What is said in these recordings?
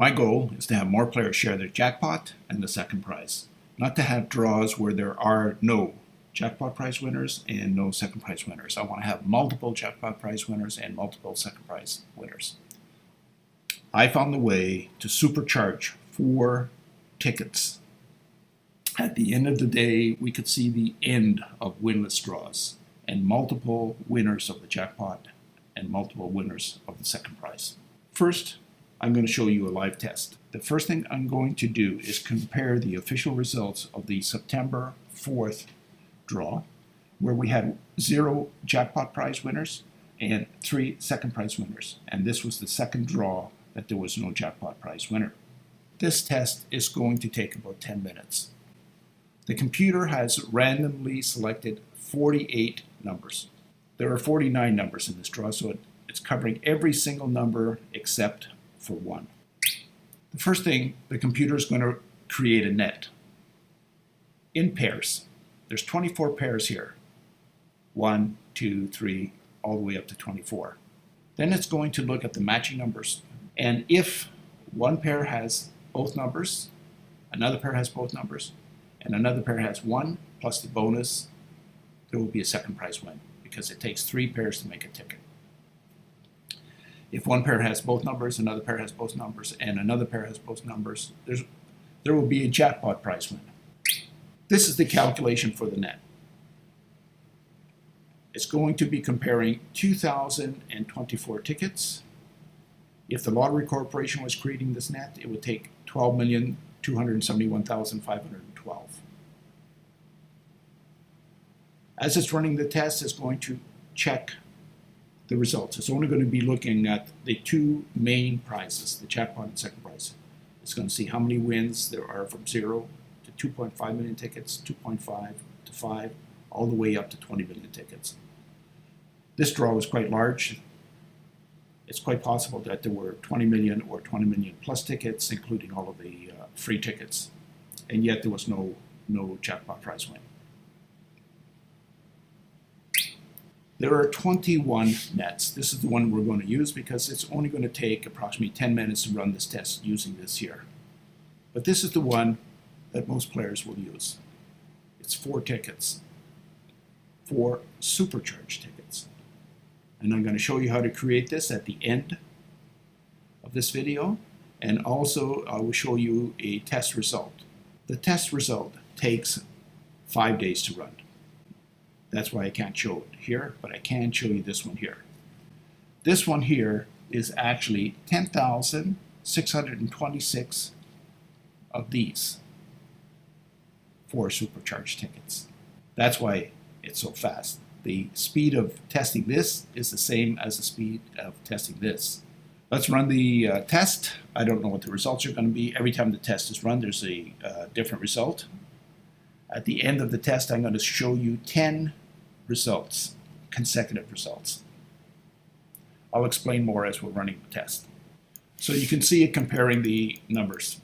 My goal is to have more players share their jackpot and the second prize, not to have draws where there are no jackpot prize winners and no second prize winners. I want to have multiple jackpot prize winners and multiple second prize winners. I found the way to supercharge 4 tickets. At the end of the day, we could see the end of winless draws and multiple winners of the jackpot and multiple winners of the second prize. First, I'm going to show you a live test. The first thing I'm going to do is compare the official results of the September 4th draw, where we had 0 jackpot prize winners and 3 second prize winners. And this was the second draw that there was no jackpot prize winner. This test is going to take about 10 minutes. The computer has randomly selected 48 numbers. There are 49 numbers in this draw, so it's covering every single number except for 1. The first thing, the computer is going to create a net in pairs. There's 24 pairs here. 1, 2, 3, all the way up to 24. Then it's going to look at the matching numbers. And if one pair has both numbers, another pair has both numbers, and another pair has 1 plus the bonus, there will be a second prize win because it takes 3 pairs to make a ticket. If one pair has both numbers, another pair has both numbers, and another pair has both numbers, there will be a jackpot prize win. This is the calculation for the net. It's going to be comparing 2,024 tickets. If the Lottery Corporation was creating this net, it would take 12,271,512. As it's running the test, it's going to check the results. It's only going to be looking at the 2 main prizes, the jackpot and second prize. It's going to see how many wins there are from 0 to 2.5 million tickets, 2.5 to 5, all the way up to 20 million tickets. This draw was quite large. It's quite possible that there were 20 million or 20 million plus tickets, including all of the free tickets, and yet there was no jackpot prize win. There are 21 nets. This is the one we're going to use because it's only going to take approximately 10 minutes to run this test using this here. But this is the one that most players will use. It's 4 tickets, 4 supercharged tickets. And I'm going to show you how to create this at the end of this video. And also I will show you a test result. The test result takes 5 days to run. That's why I can't show it here, but I can show you this one here. This one here is actually 10,626 of these 4 supercharged tickets. That's why it's so fast. The speed of testing this is the same as the speed of testing this. Let's run the test. I don't know what the results are going to be. Every time the test is run, there's a different result. At the end of the test, I'm going to show you 10 results, consecutive results. I'll explain more as we're running the test. So you can see it comparing the numbers.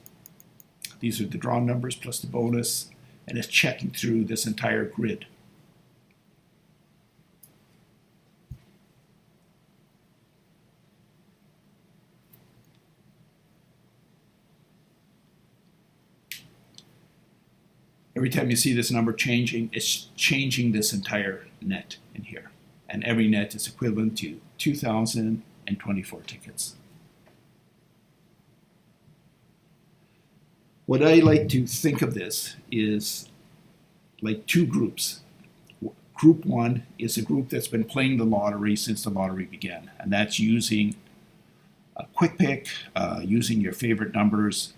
These are the draw numbers plus the bonus, and it's checking through this entire grid. Every time you see this number changing, it's changing this entire net in here. And every net is equivalent to 2,024 tickets. What I like to think of this is like 2 groups. Group 1 is a group that's been playing the lottery since the lottery began. And that's using a quick pick, using your favorite numbers,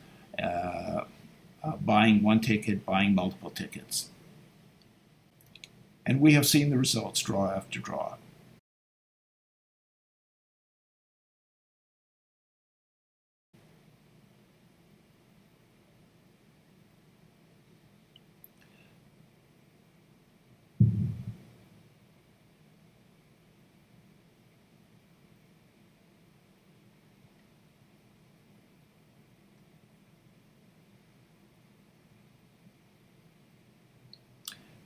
buying 1 ticket, buying multiple tickets. And we have seen the results draw after draw.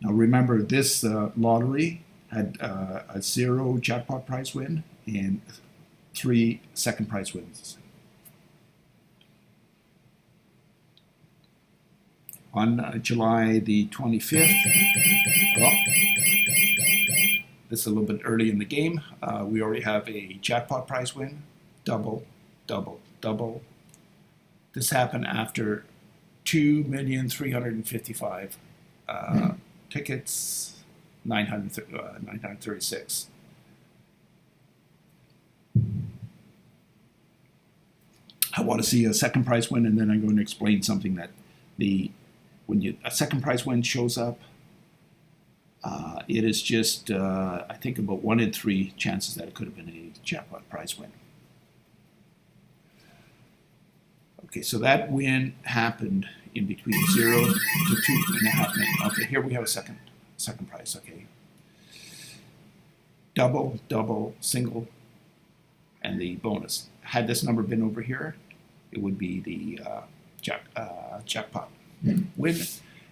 Now remember, this lottery had a 0 jackpot prize win and 3 second prize wins. On July the 25th, well, this is a little bit early in the game. We already have a jackpot prize win, double, double, double. This happened after 2,355,000 tickets, 936. I want to see a second prize win, and then I'm going to explain something that when a second prize win shows up, it is just, I think, about 1 in 3 chances that it could have been a jackpot prize win. Okay, so that win happened in between 0 to 2.5 million. Okay, here we have a second prize. Okay, double, double, single, and the bonus. Had this number been over here, it would be the jackpot win.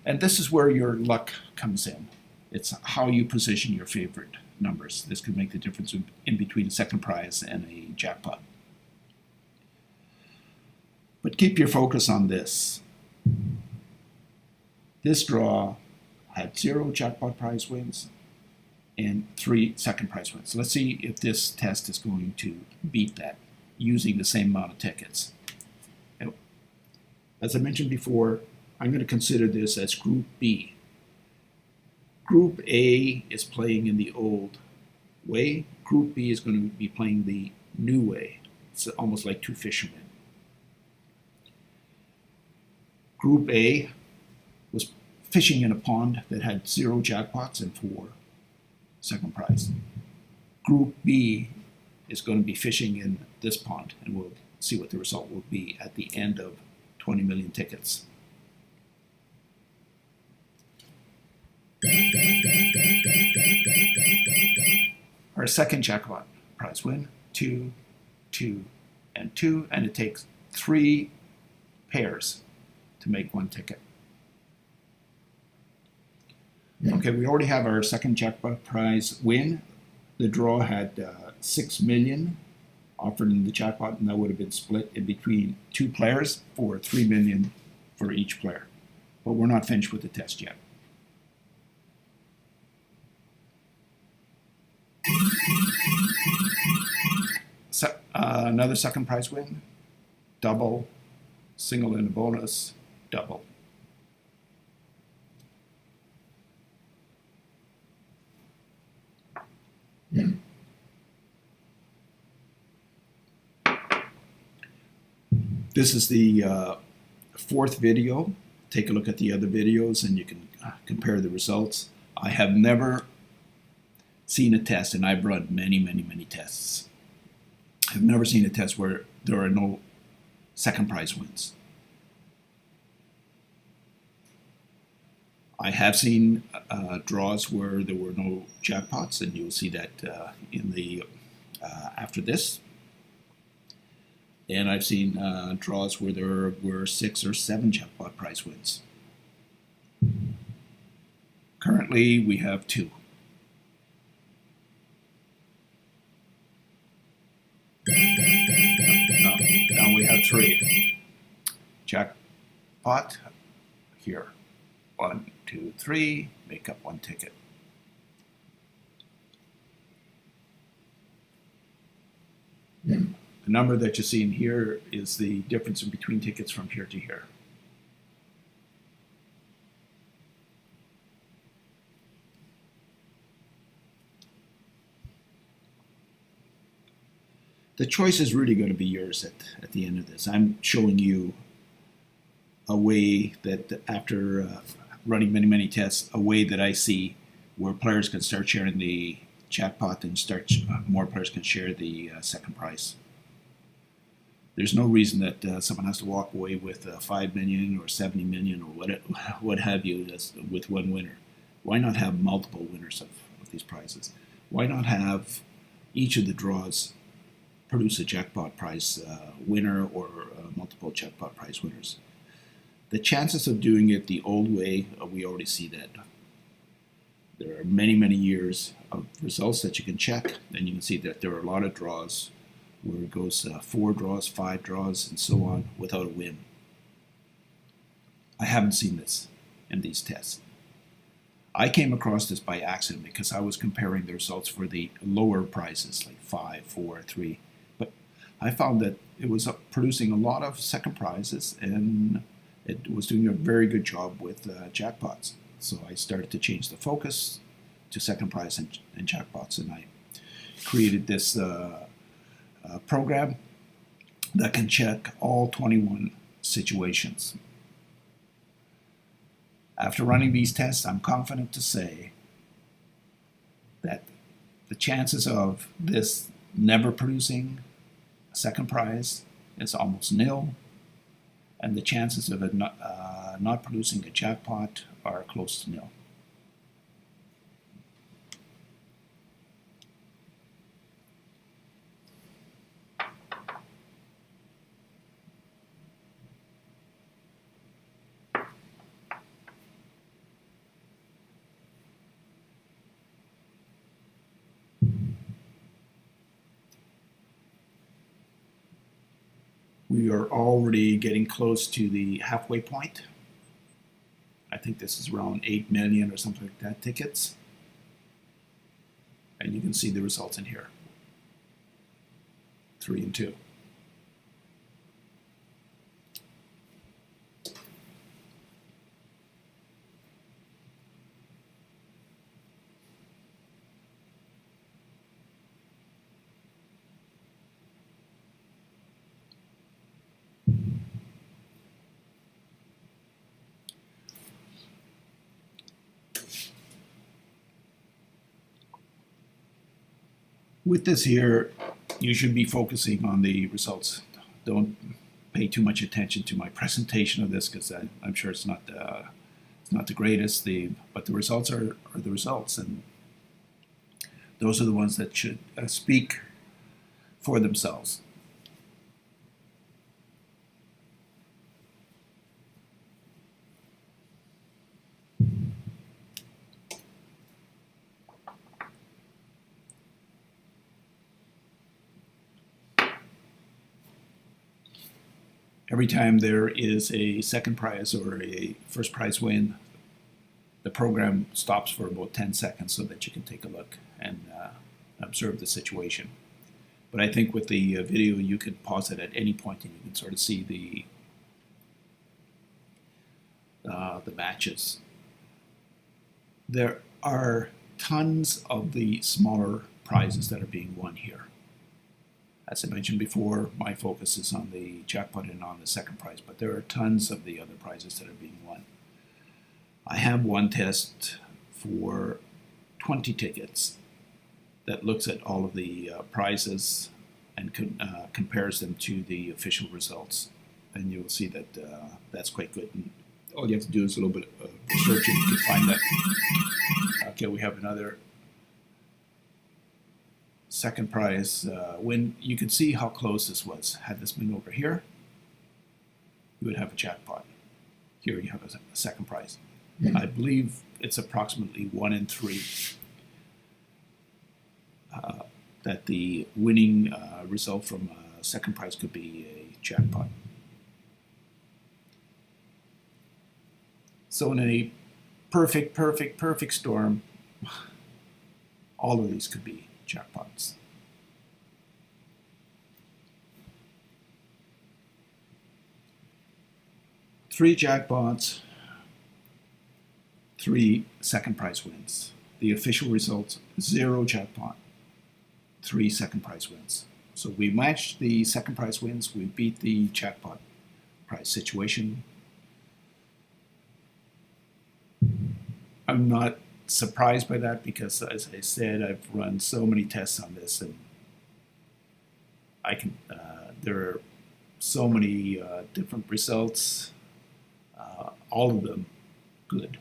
And this is where your luck comes in. It's how you position your favorite numbers. This could make the difference in between a second prize and a jackpot. But keep your focus on this. This draw had 0 jackpot prize wins and 3 second prize wins. So let's see if this test is going to beat that using the same amount of tickets. Now, as I mentioned before, I'm going to consider this as Group B. Group A is playing in the old way. Group B is going to be playing the new way. It's almost like 2 fishermen. Group A was fishing in a pond that had 0 jackpots and 4 second prize. Group B is going to be fishing in this pond, and we'll see what the result will be at the end of 20 million tickets. Our second jackpot prize win, 2, 2, and 2, and it takes 3 pairs to make 1 ticket. Okay, we already have our second jackpot prize win. The draw had 6 million offered in the jackpot, and that would have been split in between 2 players for 3 million for each player. But we're not finished with the test yet. So, another second prize win, double, single and a bonus, double. This is the 4th video. Take a look at the other videos and you can compare the results. I have never seen a test, and I've run many, many, many tests. I've never seen a test where there are no second prize wins. I have seen draws where there were no jackpots, and you'll see that in the after this. And I've seen draws where there were 6 or 7 jackpot prize wins. Currently, we have 2. Now we have 3. Jackpot here. 1, 2, 3, make up 1 ticket. The number that you see in here is the difference in between tickets from here to here. The choice is really going to be yours at the end of this. I'm showing you a way that after running many, many tests, a way that I see where players can start sharing the jackpot and more players can share the second prize. There's no reason that someone has to walk away with 5 million or 70 million or what have you with 1 winner. Why not have multiple winners of these prizes? Why not have each of the draws produce a jackpot prize winner or multiple jackpot prize winners? The chances of doing it the old way, we already see that. There are many, many years of results that you can check, and you can see that there are a lot of draws where it goes 4 draws, 5 draws, and so on without a win. I haven't seen this. in these tests. I came across this by accident because I was comparing the results for the lower prizes, like 5, 4, 3. But I found that it was producing a lot of second prizes, and it was doing a very good job with jackpots. So I started to change the focus to second prize and jackpots, and I created this program that can check all 21 situations. After running these tests, I'm confident to say that the chances of this never producing a second prize is almost nil, and the chances of it not producing a jackpot are close to nil. We are already getting close to the halfway point. I think this is around 8 million or something like that tickets. And you can see the results in here. 3 and 2. With this here, you should be focusing on the results. Don't pay too much attention to my presentation of this, because I'm sure it's not the greatest. But the results are the results, and those are the ones that should speak for themselves. Every time there is a second prize or a first prize win, the program stops for about 10 seconds so that you can take a look and observe the situation. But I think with the video, you can pause it at any point and you can sort of see the matches. There are tons of the smaller prizes that are being won here. As I mentioned before, my focus is on the jackpot and on the second prize, but there are tons of the other prizes that are being won. I have one test for 20 tickets that looks at all of the prizes and compares them to the official results. And you'll see that that's quite good. And all you have to do is a little bit of research and you can find that. Okay, we have another second prize win. You can see how close this was. Had this been over here, you would have a jackpot. Here you have a second prize. I believe it's approximately 1 in 3 that the winning result from a second prize could be a jackpot. So in a perfect storm, all of these could be jackpots. Three jackpots, 3 second prize wins. The official results, 0 jackpot, 3 second prize wins. So we matched the second prize wins, we beat the jackpot prize situation. I'm not surprised by that because, as I said, I've run so many tests on this, and I can. There are so many different results, all of them good.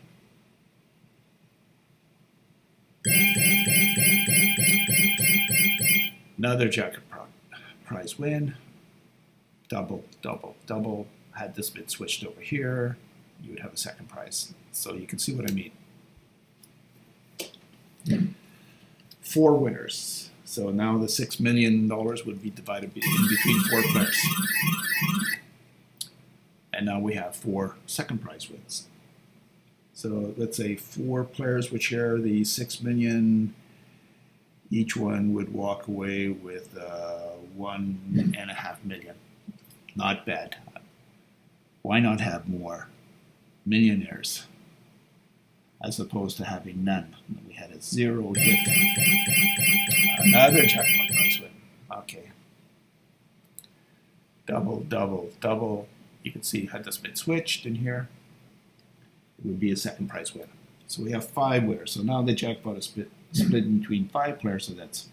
Another jackpot prize win. Double. Had this been switched over here, you would have a second prize. So you can see what I mean. 4 winners. So now the $6 million would be divided in between 4 players. And now we have 4 second prize wins. So let's say 4 players would share the 6 million. Each one would walk away with 1.5 million. Not bad. Why not have more millionaires as opposed to having none? We had a 0 hit. Another jackpot prize win. Okay. Double, double, double. You can see had this been switched in here, it would be a second prize win. So we have 5 winners. So now the jackpot is split between 5 players. So that's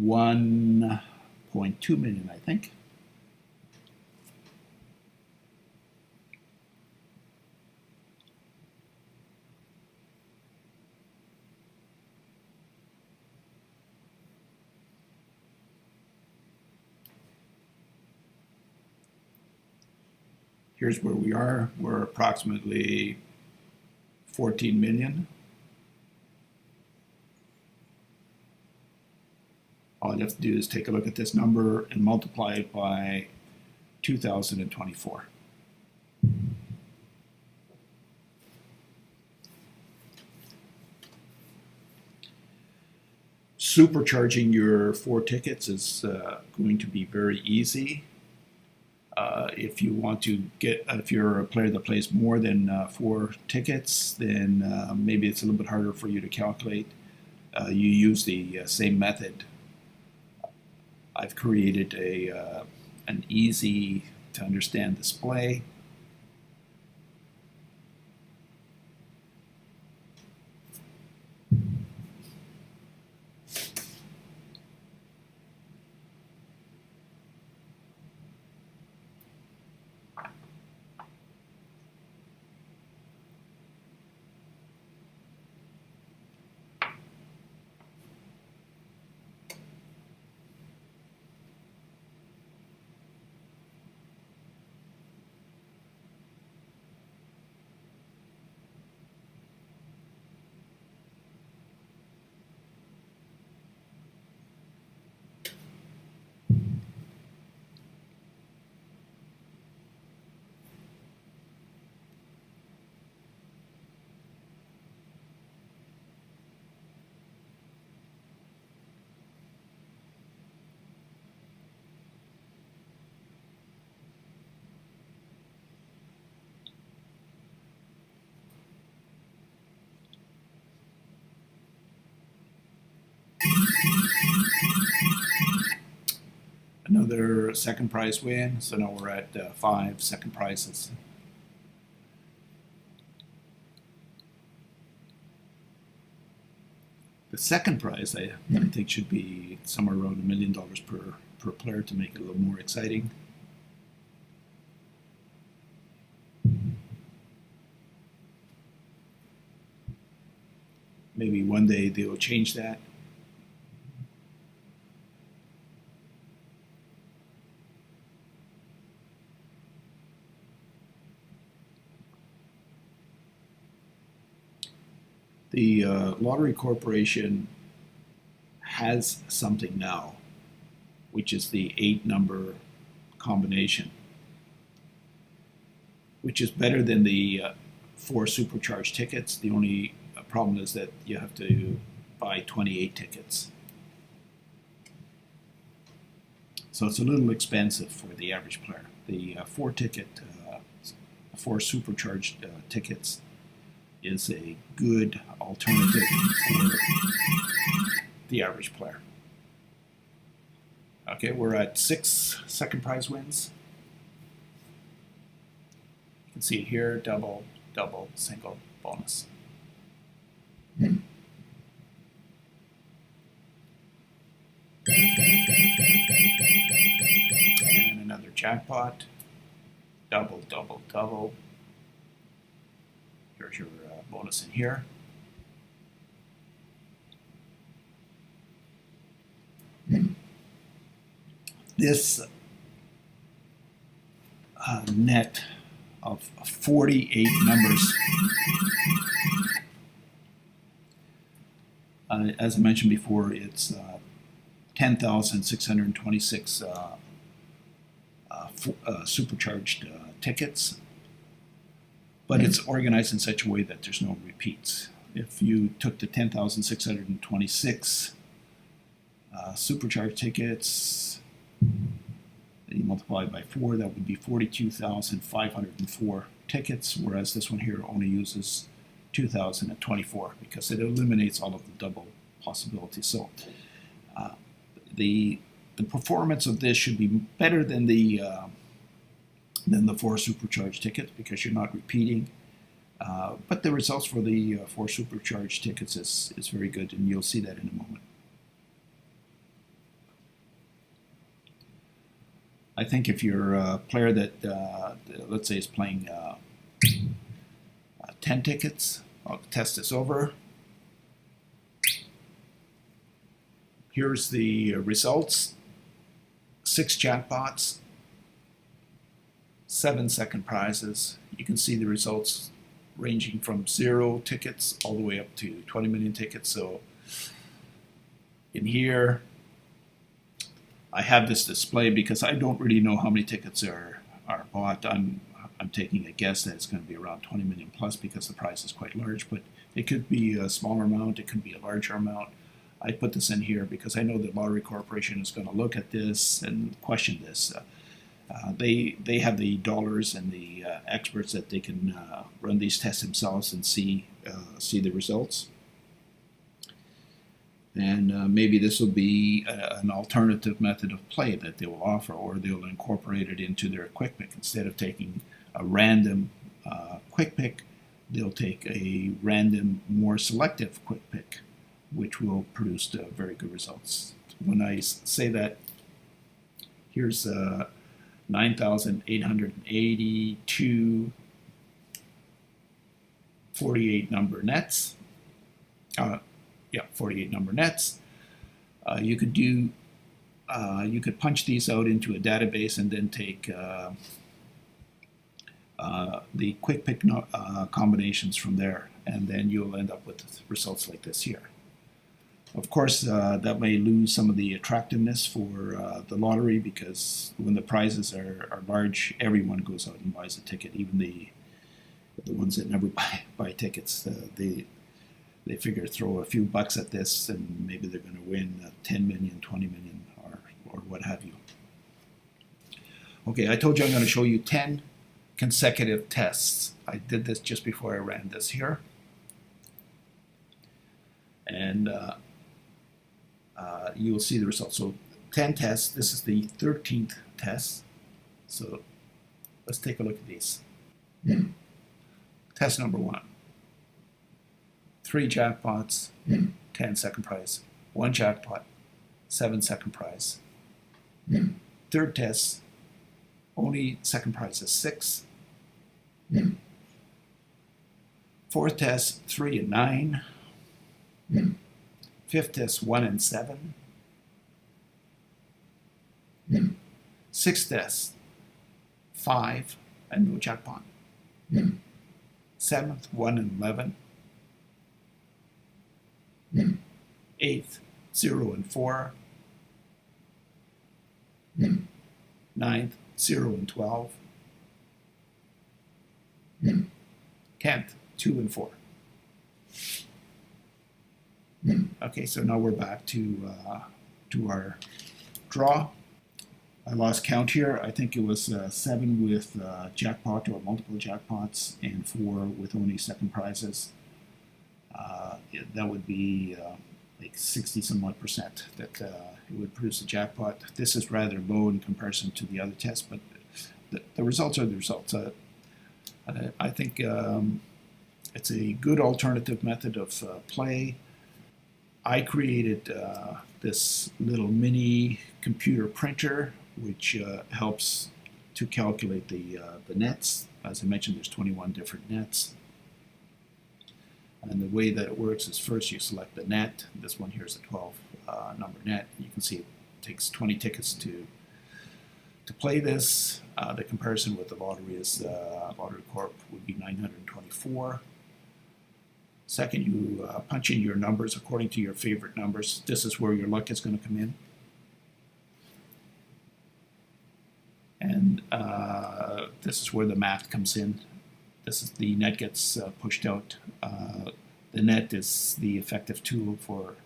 1.2 million, I think. Here's where we are. We're approximately 14 million. All you have to do is take a look at this number and multiply it by 2024. Supercharging your 4 tickets is going to be very easy. If you want to get, if you're a player that plays more than 4 tickets, then maybe it's a little bit harder for you to calculate. You use the same method. I've created an easy to understand display. Another second prize win, so now we're at 5 second prizes. The second prize I think should be somewhere around $1 million per player to make it a little more exciting. Maybe one day they'll change that. The Lottery Corporation has something now, which is the 8-number combination, which is better than the 4 supercharged tickets. The only problem is that you have to buy 28 tickets. So it's a little expensive for the average player. The 4 supercharged tickets is a good alternative for the average player. Okay, we're at 6 second prize wins. You can see it here, double, double, single, bonus. And another jackpot, double, double, double. Here's your bonus in here. This net of 48 numbers, as I mentioned before, it's 10,626 supercharged tickets. but it's organized in such a way that there's no repeats. If you took the 10,626 supercharged tickets, you multiply by 4, that would be 42,504 tickets, whereas this one here only uses 2,024 because it eliminates all of the double possibilities. So the performance of this should be better than the 4 supercharged tickets because you're not repeating. But the results for the 4 supercharged tickets is very good, and you'll see that in a moment. I think if you're a player that, let's say, is playing 10 tickets, I'll test this over. Here's the results. 6 jackpots, 7 second prizes. You can see the results ranging from 0 tickets all the way up to 20 million tickets. So in here, I have this display because I don't really know how many tickets are bought. I'm taking a guess that it's going to be around 20 million plus because the prize is quite large, but it could be a smaller amount, it could be a larger amount. I put this in here because I know the Lottery Corporation is going to look at this and question this. They have the dollars and the experts that they can run these tests themselves and see the results. And maybe this will be an alternative method of play that they will offer, or they'll incorporate it into their quick pick. Instead of taking a random quick pick, they'll take a random, more selective quick pick, which will produce very good results. When I say that, here's 9,882 48 number nets. 48 number nets. You could punch these out into a database and then take the quick pick combinations from there, and then you'll end up with results like this here. Of course, that may lose some of the attractiveness for the lottery, because when the prizes are large, everyone goes out and buys a ticket, even the ones that never buy tickets. They figure throw a few bucks at this and maybe they're going to win 10 million, 20 million, or what have you. Okay, I told you I'm going to show you 10 consecutive tests. I did this just before I ran this here. And you will see the results. So 10 tests. This is the 13th test. So let's take a look at these. Test number 1. 3 jackpots, 10 second prize. 1 jackpot, 7 second prize. Third test, only second prize is 6. Fourth test, 3 and 9. Fifth test, 1 and 7. Sixth test, 5 and no jackpot. Seventh, 1 and 11. 8th, 0 and 4. 9th, 0 and 12. 10th, 2 and 4. Okay, so now we're back to our draw. I lost count here. I think it was 7 with jackpot or multiple jackpots and 4 with only second prizes. That would be like 60 some odd percent that it would produce a jackpot. This is rather low in comparison to the other tests, but the results are the results. I think it's a good alternative method of play. I created this little mini computer printer which helps to calculate the nets. As I mentioned, there's 21 different nets. And the way that it works is first you select the net. This one here is a 12 number net. You can see it takes 20 tickets to play this. The comparison with the lottery is Lottery Corp would be 924. Second, you punch in your numbers according to your favorite numbers. This is where your luck is going to come in. And this is where the math comes in. This is the net gets pushed out. The net is the effective tool for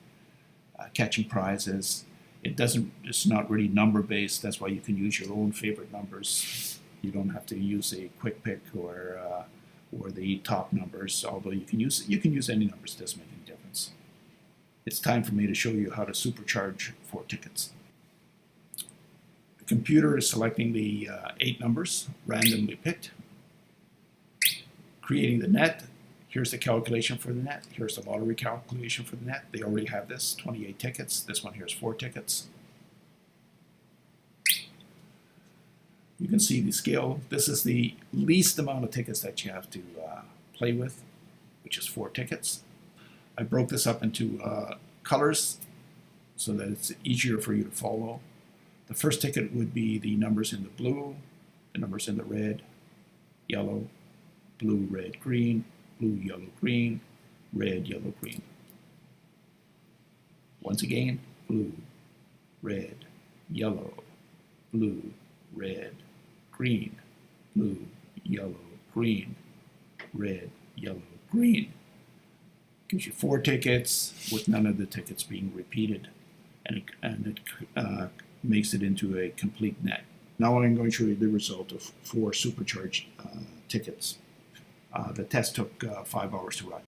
catching prizes. It's not really number based. That's why you can use your own favorite numbers. You don't have to use a quick pick or the top numbers. Although you can use any numbers. It doesn't make any difference. It's time for me to show you how to supercharge 4 tickets. The computer is selecting the 8 numbers randomly picked, creating the net. Here's the calculation for the net. Here's the lottery calculation for the net. They already have this, 28 tickets. This one here is 4 tickets. You can see the scale. This is the least amount of tickets that you have to play with, which is 4 tickets. I broke this up into colors so that it's easier for you to follow. The first ticket would be the numbers in the blue, the numbers in the red, yellow, blue, red, green, blue, yellow, green, red, yellow, green. Once again, blue, red, yellow, blue, red, green, blue, yellow, green, red, yellow, green. Gives you 4 tickets with none of the tickets being repeated, and it makes it into a complete net. Now I'm going to show you the result of 4 supercharged tickets. The test took 5 hours to run.